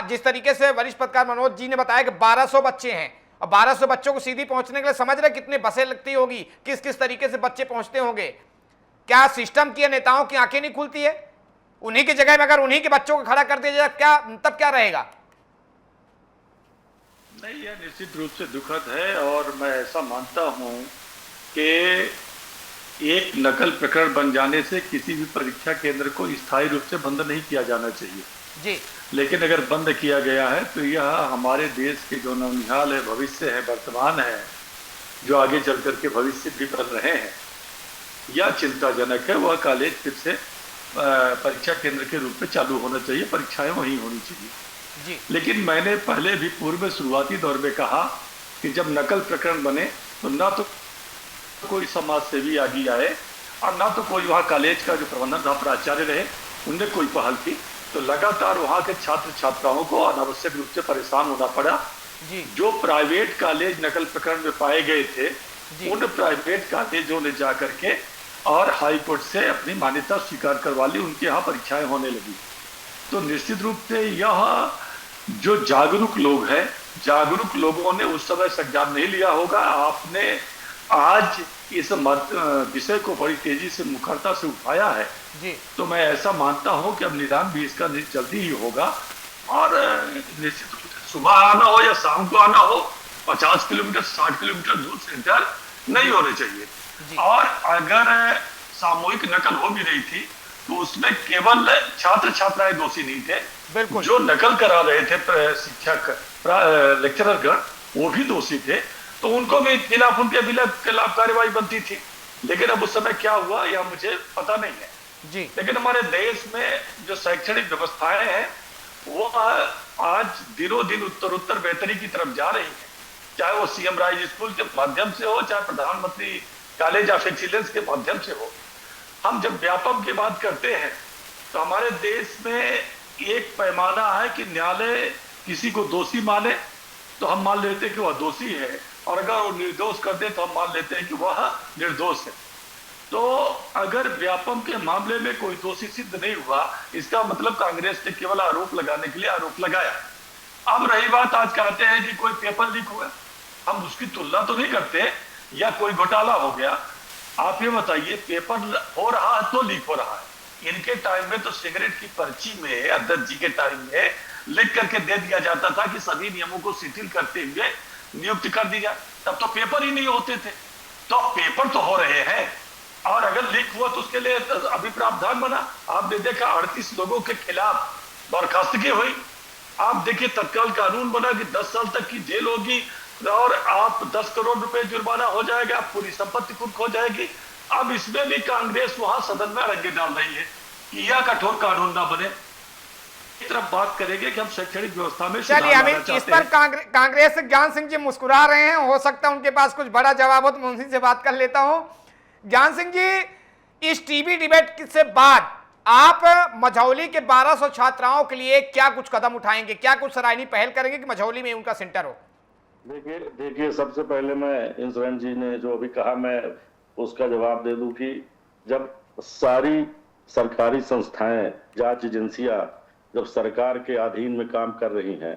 जिस तरीके से वरिष्ठ पत्रकार मनोज जी ने बताया कि 1200 बच्चे हैं और 1200 बच्चों को सीधी पहुंचने के लिए समझ रहे कितनी बसें लगती होगी, किस किस तरीके से बच्चे पहुंचते होंगे। क्या सिस्टम की नेताओं की आंखें नहीं खुलती है? उन्हीं की जगह में अगर उन्हीं के बच्चों को खड़ा कर दिया जाए, क्या तब क्या रहेगा? नहीं, यह निश्चित रूप से दुखद है और मैं ऐसा मानता हूं कि एक नकल प्रकरण बन जाने से किसी भी परीक्षा केंद्र को स्थायी रूप से बंद नहीं किया जाना चाहिए जी। लेकिन अगर बंद किया गया है तो यह हमारे देश के जो नवनिहाल है, भविष्य है, वर्तमान है, जो आगे चल करके भविष्य भी बन रहे हैं, यह चिंताजनक है। वह कॉलेज फिर से परीक्षा केंद्र के रूप में चालू होना चाहिए, परीक्षाएं वहीं होनी चाहिए जी। लेकिन मैंने पहले भी पूर्व में शुरुआती दौर में कहा कि जब नकल प्रकरण बने तो ना तो कोई समाज सेवी आगे आए और ना तो कोई वहाँ कॉलेज का जो प्रबंधन प्राचार्य रहे उनने कोई पहल की, तो लगातार वहाँ के छात्र छात्राओं को अनावश्यक रूप से परेशान होना पड़ा जी। जो प्राइवेट कॉलेज नकल प्रकरण में पाए गए थे, उन प्राइवेट कॉलेजों ने जा करके और हाई कोर्ट से अपनी मान्यता स्वीकार करवा ली, उनके यहाँ परीक्षाएं होने लगी। तो निश्चित रूप से यह जो जागरूक लोग हैं, जागरूक लोगों ने उस समय संज्ञान नहीं लिया होगा। आपने आज इस विषय को बड़ी तेजी से मुखरता से उठाया है जी। तो मैं ऐसा मानता हूं कि अब निदान भी इसका जल्दी ही होगा और निश्चित रूप से सुबह आना हो या शाम को आना हो, 50 किलोमीटर 60 किलोमीटर दूर सेंटर नहीं होने चाहिए। और अगर सामूहिक नकल हो भी रही थी तो उसमें केवल छात्र छात्राएं दोषी नहीं थे, बिल्कुल जो नकल करा रहे थे शिक्षक लेक्चरर गण वो भी दोषी थे, तो उनको भी खिलाफ उनके खिलाफ कार्रवाई बनती थी। लेकिन अब उस समय क्या हुआ यह मुझे पता नहीं है जी। लेकिन हमारे देश में जो शैक्षणिक व्यवस्थाएं हैं वो आज दिनों दिन उत्तर बेहतरी की तरफ जा रही है, चाहे वो सीएम राइज स्कूल के माध्यम से हो, चाहे प्रधानमंत्री कॉलेज ऑफ एक्सीलेंस के माध्यम से हो। हम जब व्यापम की बात करते हैं तो हमारे देश में एक पैमाना है कि न्यायालय किसी को दोषी माने तो हम मान लेते हैं कि वह दोषी है, और अगर वो निर्दोष कर दे तो हम मान लेते हैं कि वह निर्दोष है। तो अगर व्यापम के मामले में कोई दोषी सिद्ध नहीं हुआ, इसका मतलब कांग्रेस ने केवल आरोप लगाने के लिए आरोप लगाया। अब रही बात, आज कहते हैं कि कोई पेपर लीक हुआ, हम उसकी तुलना तो नहीं करते, या कोई घोटाला हो गया। आप ये बताइए, पेपर हो रहा है तो लीक हो रहा है। इनके टाइम में तो सिगरेट की पर्ची में अध्यक्ष जी के टाइम में लिख करके दे दिया जाता था कि सभी नियमों को शिथिल करते हुए नियुक्त कर दी जाए, तब तो पेपर ही नहीं होते थे। तो पेपर तो हो रहे हैं, और अगर लीक हुआ तो उसके लिए अभी प्रावधान बना। आपने देखा 38 लोगों के खिलाफ बर्खास्तगी हुई। आप देखिए तत्काल कानून बना कि 10 साल तक की जेल होगी और आप 10 करोड़ रुपए जुर्माना हो जाएगा, पूरी संपत्ति खुद खो जाएगी। अब इसमें भी कांग्रेस वहां सदन में रंगे डाल रही है कि यह कठोर कानून ना बने। इस तरफ बात करेंगे कि हम शैक्षणिक व्यवस्था में चलिए अमित, इस पर कांग्रेस से ज्ञान सिंह जी मुस्कुरा रहे हैं, हो सकता है उनके पास कुछ बड़ा जवाब हो, तो मैं उनसे बात कर लेता हूं। ज्ञान सिंह जी, इस टीवी डिबेट से बाद आप मझौली के 1200 छात्राओं के लिए क्या कुछ कदम उठाएंगे, क्या कुछ सराहनीय पहल करेंगे कि मझौली में उनका सेंटर हो? देखिए सबसे पहले मैं इंद्रन जी ने जो अभी कहा, मैं उसका जवाब दे दूं कि जब सारी सरकारी संस्थाएं, जांच एजेंसियां जब सरकार के अधीन में काम कर रही हैं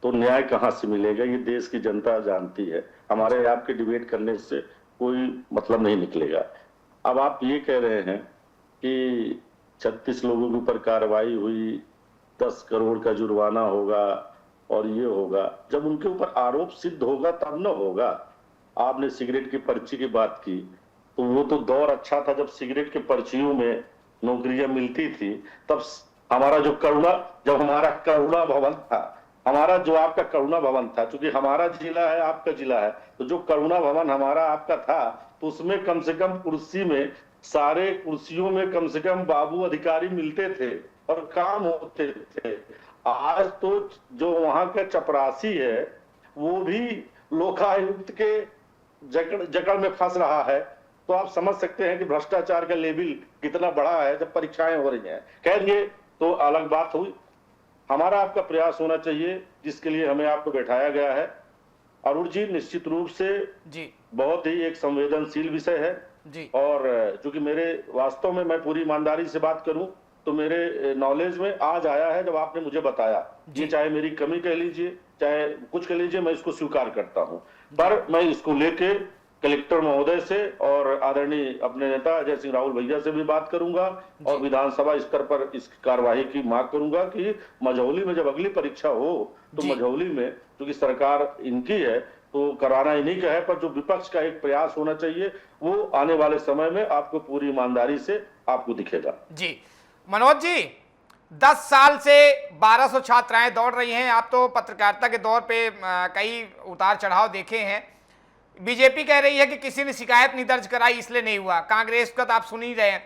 तो न्याय कहां से मिलेगा, ये देश की जनता जानती है। हमारे आपके डिबेट करने से कोई मतलब नहीं निकलेगा। अब आप ये कह रहे हैं कि 36 लोगों के ऊपर कार्रवाई हुई, 10 करोड़ का जुर्माना होगा और ये होगा, जब उनके ऊपर आरोप सिद्ध होगा तब न होगा। आपने सिगरेट की पर्ची की बात की, तो वो तो दौर अच्छा था जब सिगरेट के पर्चियों में नौकरियां मिलती थी। तब हमारा जो हमारा करुणा भवन था, हमारा जो आपका करुणा भवन था, क्योंकि हमारा जिला है आपका जिला है, तो जो करुणा भवन हमारा आपका था, तो उसमें कम से कम सारे कुर्सियों में कम से कम बाबू अधिकारी मिलते थे और काम होते थे। आज तो जो वहां का चपरासी है वो भी लोकायुक्त के जकड़ में फंस रहा है। तो आप समझ सकते हैं कि भ्रष्टाचार का लेवल कितना बड़ा है जब परीक्षाएं हो रही हैं। खैर ये तो अलग बात हुई। हमारा आपका प्रयास होना चाहिए जिसके लिए हमें आपको बैठाया गया है। अरुण जी, निश्चित रूप से जी बहुत ही एक संवेदनशील विषय है जी, और चूंकि मेरे वास्तव में, मैं पूरी ईमानदारी से बात करूं तो मेरे नॉलेज में आज आया है जब आपने मुझे बताया। ये चाहे मेरी कमी कह लीजिए, चाहे कुछ कह लीजिए, मैं इसको स्वीकार करता हूं। पर मैं इसको लेके कलेक्टर महोदय से और आदरणीय अपने नेता अजय सिंह राहुल भैया से भी बात करूंगा और विधानसभा स्तर पर इस कार्यवाही की मांग करूंगा कि मझौली में जब अगली परीक्षा हो तो मझौली में, क्योंकि सरकार इनकी है तो कराना ही नहीं है, पर जो विपक्ष का एक प्रयास होना चाहिए वो आने वाले समय में आपको पूरी ईमानदारी से आपको दिखेगा। जी मनोज जी, 10 साल से 1200 छात्राएं दौड़ रही हैं। आप तो पत्रकारिता के दौर पे कई उतार चढ़ाव देखे हैं। बीजेपी कह रही है कि किसी ने शिकायत नहीं दर्ज कराई इसलिए नहीं हुआ, कांग्रेस का तो आप सुन ही रहे हैं।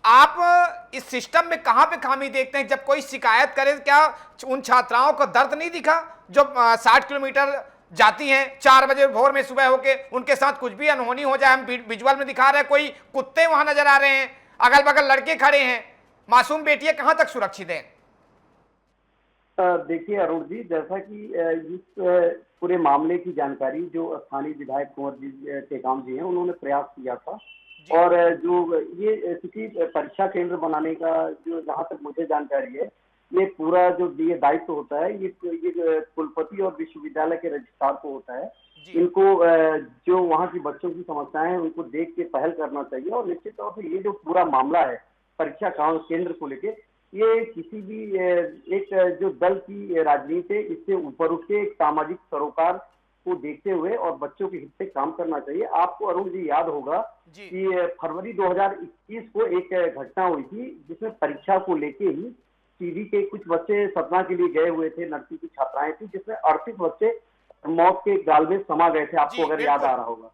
आप इस सिस्टम में कहां पे खामी देखते हैं? जब कोई शिकायत करे, क्या उन छात्राओं को दर्द नहीं दिखा जो 60 किलोमीटर जाती हैं 4 बजे भोर में सुबह होके, उनके साथ कुछ भी अनहोनी हो जाए? हम विजुअल में दिखा रहे हैं, कोई कुत्ते वहां नजर आ रहे हैं, अगल बगल लड़के खड़े हैं, मासूम बेटियां कहां तक सुरक्षित हैं? देखिए अरुण जी, जैसा कि इस पूरे मामले की जानकारी जो स्थानीय विधायक कुंवर जी टेकाम जी हैं, उन्होंने प्रयास किया था, और जो ये किसी परीक्षा केंद्र बनाने का जो जहां तक मुझे जानकारी है, ये पूरा जो ये दायित्व होता है ये कुलपति और विश्वविद्यालय के रजिस्ट्रार को होता है। इनको जो वहाँ की बच्चों की समस्याएं हैं उनको देख के पहल करना चाहिए, और निश्चित तौर से ये जो पूरा मामला है परीक्षा केंद्र को लेके, ये किसी भी एक जो दल की राजनीति है इससे ऊपर उठ के एक सामाजिक सरोकार को देखते हुए और बच्चों के हित से काम करना चाहिए। आपको अरुण जी याद होगा कि फरवरी 2021 को एक घटना हुई थी जिसमें परीक्षा को लेके ही सीधी के कुछ बच्चे सतना के लिए गए हुए थे, नर्सिंग की छात्राएं थी, जिसमें 38 बच्चे मौत के गाल में समा गए थे, आपको अगर याद आ रहा होगा।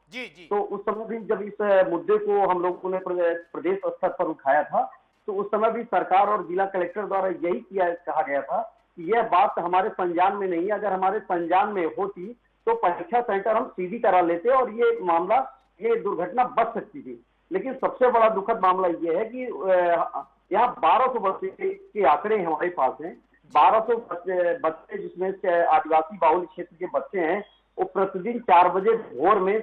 तो उस समय भी जब इस मुद्दे को हम लोगों ने प्रदेश स्तर पर उठाया था, तो उस समय भी सरकार और जिला कलेक्टर द्वारा यही कहा गया था कि यह बात हमारे संज्ञान में नहीं है, अगर हमारे संज्ञान में होती तो परीक्षा सेंटर हम सीधी करा लेते और ये मामला, ये दुर्घटना बच सकती थी। लेकिन सबसे बड़ा दुखद मामला ये है कि यहाँ 1200 बच्चे के आंकड़े हमारे पास हैं 1200 बच्चे जिसमें से आदिवासी बाहुल्य क्षेत्र के बच्चे हैं, वो प्रतिदिन 4 बजे भोर में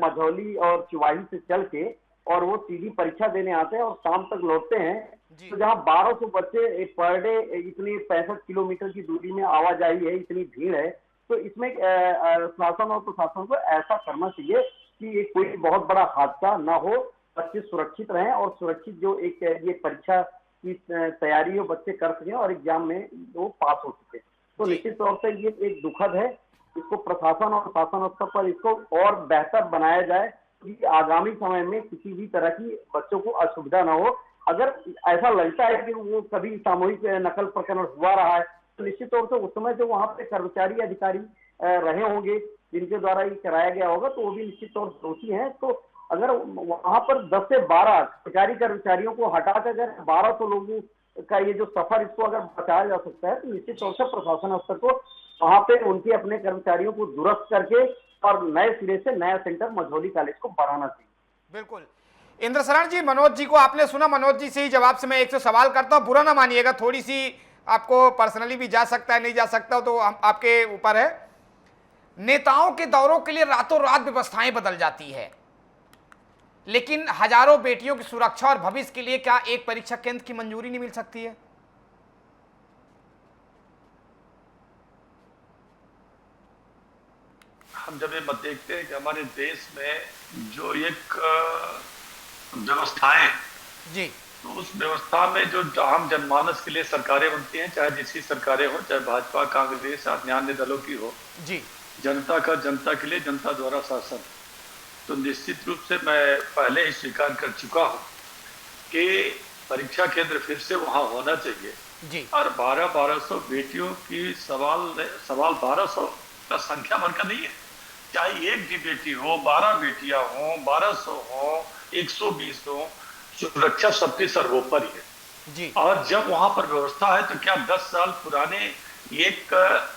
मझौली और चुवाही से चल के और वो सीधी परीक्षा देने आते हैं और शाम तक लौटते हैं। तो जहाँ 1200 बच्चे पर डे इतनी 65 किलोमीटर की दूरी में आवाजाही है, इतनी भीड़ है, तो इसमें शासन और प्रशासन को ऐसा करना चाहिए कि ये कोई बहुत बड़ा हादसा ना हो, बच्चे सुरक्षित रहें और सुरक्षित जो एक ये परीक्षा की तैयारी बच्चे कर सकें और एग्जाम में वो पास हो सके। तो निश्चित तौर पर ये एक दुखद है। इसको प्रशासन और शासन स्तर पर इसको और बेहतर बनाया जाए कि आगामी समय में किसी भी तरह की बच्चों को असुविधा ना हो। अगर ऐसा लगता है कि वो कभी सामूहिक नकल प्रकरण हुआ रहा है तो निश्चित तौर से उस समय जो वहां पे कर्मचारी अधिकारी रहे होंगे जिनके द्वारा ये कराया गया होगा तो वो भी निश्चित तौर से दोषी हैं। तो अगर वहां पर 10 से 12 सरकारी कर्मचारियों को हटाकर अगर 1200 लोगों का ये जो सफर इसको अगर बचाया जा सकता है तो निश्चित तौर से प्रशासन स्तर को वहां पे उनके अपने कर्मचारियों को दुरुस्त करके और नए सिरे से नया सेंटर मझौली कॉलेज को बढ़ाना चाहिए। बिल्कुल। इंद्र शरण जी, मनोज जी को आपने सुना, मनोज जी से ही जवाब से मैं एक से सवाल करता हूं, बुरा ना मानिएगा, थोड़ी सी आपको पर्सनली भी जा सकता है, नहीं जा सकता तो आपके ऊपर है। नेताओं के दौरों के लिए रातों रात व्यवस्थाएं बदल जाती है, लेकिन हजारों बेटियों की सुरक्षा और भविष्य के लिए क्या एक परीक्षा केंद्र की मंजूरी नहीं मिल सकती है? हम जब ये मत देखते हैं कि हमारे देश में जो एक व्यवस्थाएं जी, तो उस व्यवस्था में जो आम जनमानस के लिए सरकारें बनती हैं, चाहे जिसकी सरकारें हो, चाहे भाजपा, कांग्रेस, अन्य दलों की हो, जी, जनता का जनता के लिए, जनता द्वारा शासन, तो निश्चित रूप से मैं पहले ही स्वीकार कर चुका हूँ कि परीक्षा केंद्र फिर से वहां होना चाहिए जी। और 1200 बेटियों की सवाल 1200 का संख्या बनकर नहीं है, चाहे एक भी बेटी हो, 12 बेटियां हो, 1200 हो, 120 हो, सुरक्षा सबके सर्वोपरि है जी। और जब वहां पर व्यवस्था है तो क्या 10 साल पुराने एक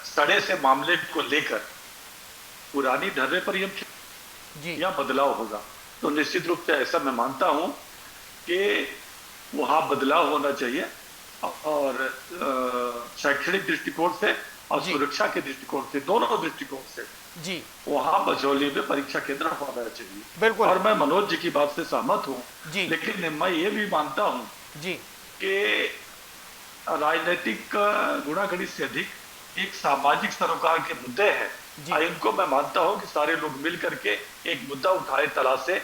सड़े से मामले को लेकर पुरानी ढर्रे पर जी, या बदलाव होगा? तो निश्चित रूप से ऐसा मैं मानता हूं कि वहां बदलाव होना चाहिए और शैक्षणिक दृष्टिकोण से और सुरक्षा के दृष्टिकोण से, दोनों दृष्टिकोण से जी, वहां मझौली में परीक्षा केंद्र होना चाहिए। बिल्कुल। और मैं मनोज जी की बात से सहमत हूँ, जी, लेकिन मैं ये भी मानता हूँ जी कि राजनीतिक गुणागणित से अधिक एक सामाजिक सरोकार के मुद्दे हैं, इनको मैं मानता हूँ कि सारे लोग मिल करके एक मुद्दा उठाए तलाश से।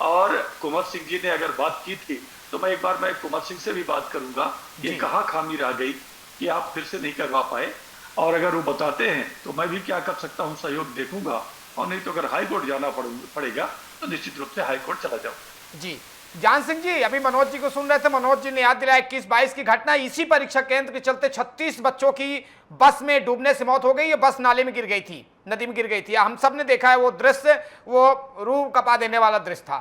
और कुंवर सिंह जी ने अगर बात की थी तो मैं एक बार कुंवर सिंह से भी बात करूंगा, ये कहाँ खामी रह गई कि आप फिर से नहीं करवा पाए, और अगर वो बताते हैं तो मैं भी क्या कर सकता हूँ, सहयोग देखूंगा, और नहीं तो अगर हाई कोर्ट जाना पड़ेगा तो निश्चित रूप से हाई कोर्ट चला जाऊंगा। जी। जान सिंह जी, अभी मनोज जी को सुन रहे थे, मनोज जी ने याद दिलाया 21-22 की घटना, इसी परीक्षा केंद्र के चलते 36 बच्चों की बस में डूबने से मौत हो गई। ये बस नाले में गिर गई थी, नदी में गिर गई थी। हम सब ने देखा है वो दृश्य, वो रूह कपा देने वाला दृश्य था।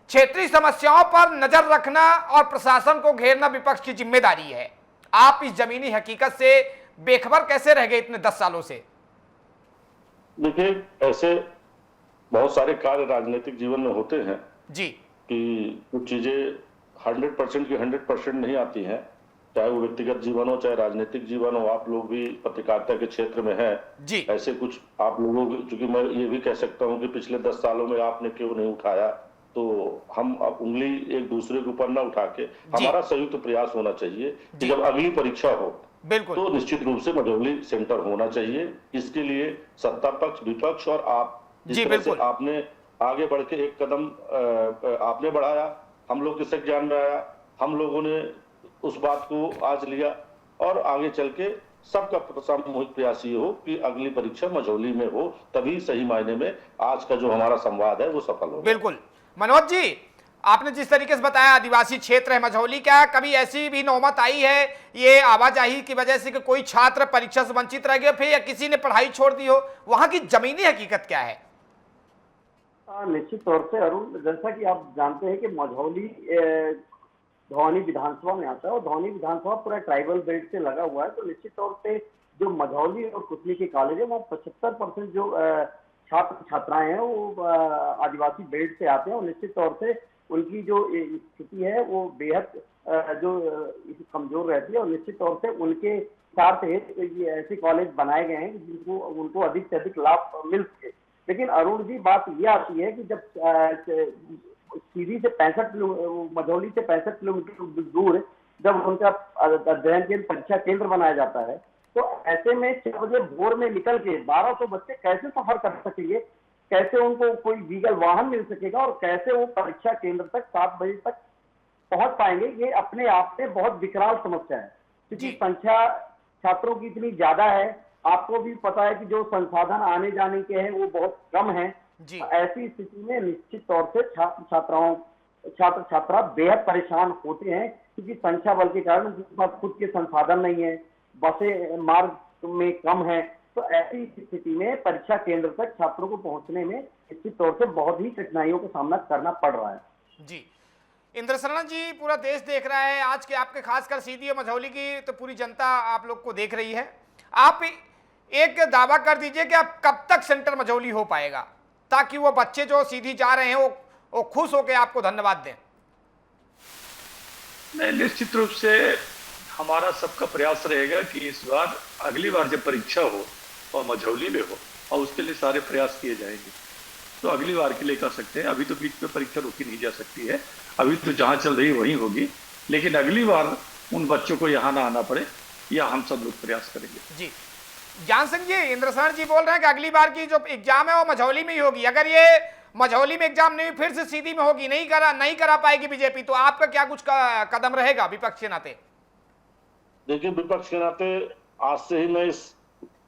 क्षेत्रीय समस्याओं पर नजर रखना और प्रशासन को घेरना विपक्ष की जिम्मेदारी है। आप इस जमीनी हकीकत से बेखबर कैसे रह गए इतने 10 सालों से? देखिए, ऐसे बहुत सारे कार्य राजनीतिक जीवन में होते हैं जी, कि कुछ चीजें 100% की 100% नहीं आती हैं, चाहे वो व्यक्तिगत जीवन हो, चाहे राजनीतिक जीवन हो। आप लोग भी पत्रकारिता के क्षेत्र में हैं जी, ऐसे कुछ आप लोगों को, चूंकि मैं ये भी कह सकता हूं कि पिछले 10 सालों में आपने क्यों नहीं उठाया, तो हम अब उंगली एक दूसरे के ऊपर ना उठा के हमारा संयुक्त प्रयास होना चाहिए कि जब अगली परीक्षा हो बिल्कुल, तो निश्चित रूप से मझौली सेंटर होना चाहिए। इसके लिए सत्ता पक्ष, विपक्ष और आप, जिस तरह से आपने आगे बढ़ के एक कदम आपने बढ़ाया, हम लोग के संज्ञान में आया, हम लोगों ने उस बात को आज लिया और आगे चल के सबका सामूहिक प्रयास ये हो कि अगली परीक्षा मझौली में हो, तभी सही मायने में आज का जो हमारा संवाद है वो सफल हो। बिल्कुल। मनोज जी, आपने जिस तरीके से बताया आदिवासी क्षेत्र है मझौली, क्या कभी ऐसी भी नौबत आई है ये आवाजाही की वजह से कि कोई छात्र परीक्षा से वंचित रह गया फिर, या किसी ने पढ़ाई छोड़ दी हो? वहां की जमीनी हकीकत क्या है? निश्चित तौर से अरुण, जैसा कि आप जानते हैं कि मझौली धौनी विधानसभा में आता है और धौनी विधानसभा पूरा ट्राइबल बेल्ट से लगा हुआ है। तो निश्चित तौर से जो मझौली और कुतली के कॉलेज है वो 75% जो छात्र छात्राएं हैं वो आदिवासी बेल्ट से आते हैं और निश्चित तौर से उनकी जो स्थिति है वो बेहद जो कमजोर रहती है और निश्चित तौर से उनके विचार से तो ये ऐसे कॉलेज बनाए गए हैं जिनको उनको अधिक से अधिक लाभ मिल सके। लेकिन अरुण जी, बात ये आती है कि जब सीधी से 65 मझौली से 65 किलोमीटर दूर जब उनका अध्ययन केंद्र परीक्षा केंद्र बनाया जाता है, तो ऐसे में 6 बजे भोर में निकल के 1200 बच्चे कैसे सफर कर सकेंगे, कैसे उनको कोई व्हीकल वाहन मिल सकेगा और कैसे वो परीक्षा केंद्र तक 7 बजे तक पहुंच पाएंगे, ये अपने आप में बहुत विकराल समस्या है। क्योंकि संख्या छात्रों की इतनी ज्यादा है, आपको भी पता है कि जो संसाधन आने जाने के हैं वो बहुत कम है। ऐसी स्थिति में निश्चित तौर से छात्र छात्रा बेहद परेशान होते हैं, क्योंकि संख्या बल के कारण उनके पास खुद के संसाधन नहीं है, बसें मार्ग में कम है। तो ऐसी स्थिति में परीक्षा केंद्र तक छात्रों को पहुंचने में निश्चित तौर से बहुत ही कठिनाइयों का सामना करना पड़ रहा है। जी, इंद्र शरण जी, पूरा देश देख रहा है आज के आपके, खासकर सीधी और मझौली की तो पूरी जनता आप लोग को देख रही है। आप एक दावा कर दीजिए कि आप कब तक सेंटर मझौली हो पाएगा, ताकि वो बच्चे जो सीधी जा रहे हैं वो खुश होकर आपको धन्यवाद दें। नहीं, निश्चित रूप से हमारा सबका प्रयास रहेगा कि इस बार अगली बार जब परीक्षा हो और मझौली में हो, और उसके लिए सारे प्रयास किए जाएंगे। तो अगली बार के लिए कर सकते हैं। अभी तो बीच में परीक्षा रोकी नहीं जा सकती है, अभी तो जहाँ चल रही वहीं होगी। लेकिन अगली बार उन बच्चों को यहाँ ना आना पड़े, या हम सब लोग प्रयास करेंगे। जी, ज्ञान सिंह जी, इंद्र शरण जी बोल रहे हैं कि अगली बार की जो एग्जाम है वो मझौली में ही होगी। अगर ये मझौली में एग्जाम नहीं फिर से सीधी में होगी, नहीं करा पाएगी बीजेपी, तो आपका क्या कुछ कदम रहेगा विपक्ष के नाते? देखिए, विपक्ष के नाते आज से ही मैं इस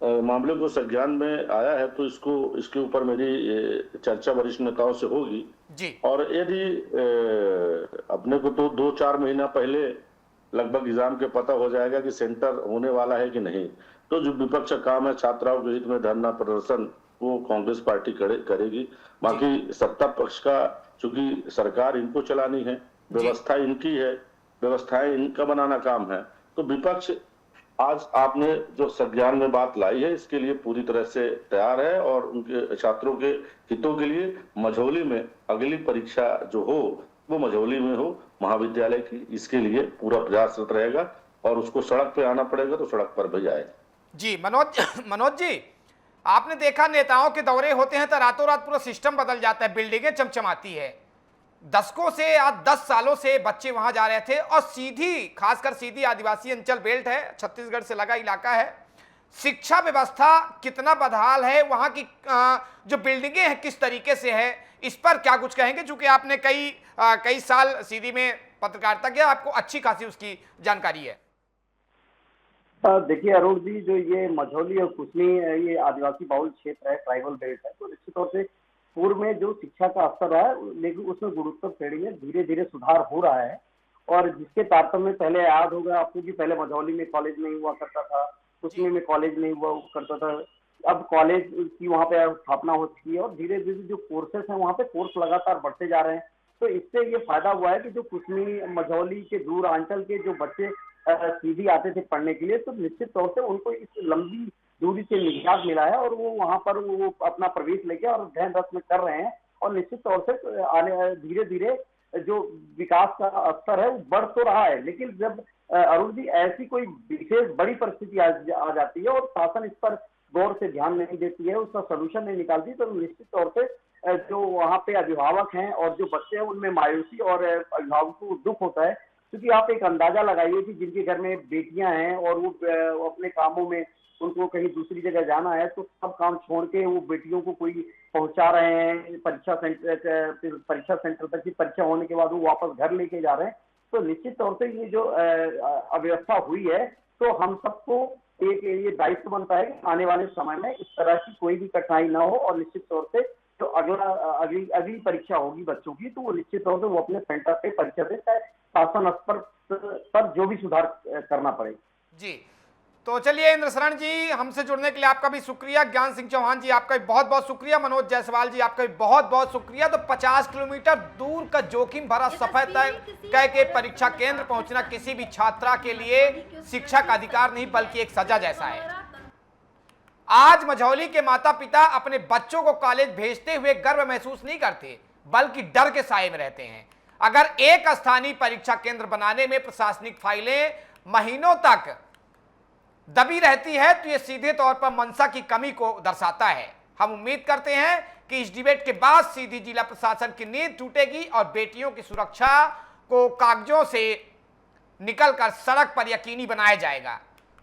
मामले को संज्ञान में आया है, तो इसके ऊपर मेरी चर्चा वरिष्ठ नेताओं से होगी जी। और यदि अपने को तो 2-4 महीना पहले लगभग एग्जाम के पता हो जाएगा कि सेंटर होने वाला है कि नहीं, तो जो विपक्ष का काम है छात्राओं के हित में धरना प्रदर्शन, वो कांग्रेस पार्टी करेगी। बाकी सत्ता पक्ष का, चूंकि सरकार इनको चलानी है, व्यवस्था इनकी है, व्यवस्थाएं इनका बनाना काम है, तो विपक्ष आज आपने जो संज्ञान में बात लाई है इसके लिए पूरी तरह से तैयार है और उनके छात्रों के हितों के लिए मझौली में अगली परीक्षा जो हो वो मझौली में हो महाविद्यालय की, इसके लिए पूरा प्रयासरत रहेगा और उसको सड़क पे आना पड़ेगा तो सड़क पर भी आए। जी, मनोज जी, आपने देखा नेताओं के दौरे होते हैं तो रातों रात पूरा सिस्टम बदल जाता है, बिल्डिंगें चमचमाती है। दशकों से आज 10 सालों से बच्चे वहां जा रहे थे और सीधी, खासकर सीधी आदिवासी अंचल बेल्ट है, छत्तीसगढ़ से लगा इलाका है। शिक्षा व्यवस्था कितना बदहाल है, वहां की जो बिल्डिंगें हैं किस तरीके से है, इस पर क्या कुछ कहेंगे? चूंकि आपने कई साल सीधी में पत्रकारिता किया, आपको अच्छी खासी उसकी जानकारी है। देखिए अरुण जी, जो ये मझौली और कुसमी ये आदिवासी बहुल क्षेत्र है, ट्राइबल बेल्ट है, तो निश्चित तौर से पूर्व में जो शिक्षा का स्तर है लेकिन उसमें गुणोत्तर श्रेणी में धीरे धीरे सुधार हो रहा है। और जिसके तारतम्य में पहले याद होगा आपको कि पहले मझौली में कॉलेज नहीं हुआ करता था, कुसमी में कॉलेज नहीं हुआ करता था, अब कॉलेज की वहाँ पे स्थापना हो चुकी है और धीरे धीरे जो कोर्सेस हैं वहाँ पे कोर्स लगातार बढ़ते जा रहे हैं। तो इससे ये फायदा हुआ है कि जो कुसमी मझौली के दूर अंचल के जो बच्चे सीधी आते थे पढ़ने के लिए, तो निश्चित तौर से उनको इस लंबी दूरी से निजात मिला है और वो वहाँ पर वो अपना प्रवेश लेके और अध्ययन रत में कर रहे हैं। और निश्चित तौर से आने धीरे धीरे जो विकास का स्तर है वो बढ़ तो रहा है। लेकिन जब अरुण जी ऐसी कोई विशेष बड़ी परिस्थिति आ जाती है और शासन इस पर गौर से ध्यान नहीं देती है, उसका सोल्यूशन नहीं निकालती, तो निश्चित तौर से जो वहाँ पे अभिभावक हैं और जो बच्चे हैं उनमें मायूसी और अभिभावकों को दुख होता है। क्योंकि आप एक अंदाजा लगाइए कि जिनके घर में बेटियां हैं और वो अपने कामों में उनको कहीं दूसरी जगह जाना है तो सब काम छोड़ के वो बेटियों को कोई पहुंचा रहे हैं परीक्षा सेंटर तक की, परीक्षा होने के बाद वो वापस घर लेके जा रहे हैं। तो निश्चित तौर से ये जो अव्यवस्था हुई है, तो हम सबको एक ये दायित्व बनता है कि आने वाले समय में इस तरह की कोई भी कठिनाई ना हो और निश्चित तौर से जो अगली परीक्षा होगी बच्चों की, तो वो निश्चित तौर से वो अपने सेंटर पे परीक्षा दे, शासन स्तर पर जो भी सुधार करना पड़े। जी, तो चलिए इंद्र शरण जी, हमसे जुड़ने के लिए आपका भी शुक्रिया। ज्ञान सिंह चौहान जी आपका भी बहुत बहुत शुक्रिया। मनोज जायसवाल जी आपका भी बहुत बहुत शुक्रिया। तो 50 किलोमीटर दूर का जोखिम भरा सफर तय कह के परीक्षा केंद्र पहुंचना किसी भी छात्रा के लिए शिक्षा का अधिकार नहीं बल्कि एक सजा जैसा है। आज मझौली के माता पिता अपने बच्चों को कॉलेज भेजते हुए गर्व महसूस नहीं करते बल्कि डर के साए में रहते हैं। अगर एक स्थानीय परीक्षा केंद्र बनाने में प्रशासनिक फाइलें महीनों तक दबी रहती है तो ये सीधे तौर पर मंशा की कमी को दर्शाता है। हम उम्मीद करते हैं कि इस डिबेट के बाद सीधी जिला प्रशासन की नींद टूटेगी और बेटियों की सुरक्षा को कागजों से निकलकर सड़क पर यकीनी बनाया जाएगा।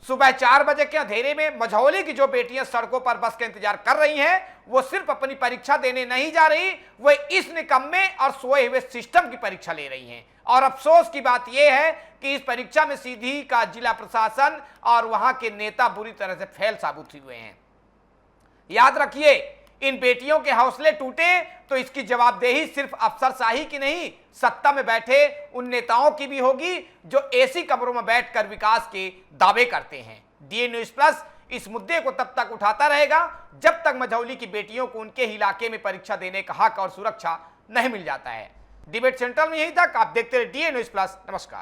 सुबह 4 बजे के अंधेरे में मझौली की जो बेटियां सड़कों पर बस का इंतजार कर रही हैं, वो सिर्फ अपनी परीक्षा देने नहीं जा रही, वो इस निकम्मे और सोए हुए सिस्टम की परीक्षा ले रही हैं। और अफसोस की बात यह है कि इस परीक्षा में सीधी का जिला प्रशासन और वहां के नेता बुरी तरह से फेल साबित हुए हैं। याद रखिए, इन बेटियों के हौसले टूटे तो इसकी जवाबदेही सिर्फ अफसरशाही की नहीं, सत्ता में बैठे उन नेताओं की भी होगी जो एसी कमरों में बैठकर विकास के दावे करते हैं। डीएन न्यूज़ प्लस इस मुद्दे को तब तक उठाता रहेगा जब तक मझौली की बेटियों को उनके इलाके में परीक्षा देने का हक और सुरक्षा नहीं मिल जाता है। डिबेट सेंट्रल में यही तक। आप देखते रहे डीएन न्यूज़ प्लस। नमस्कार।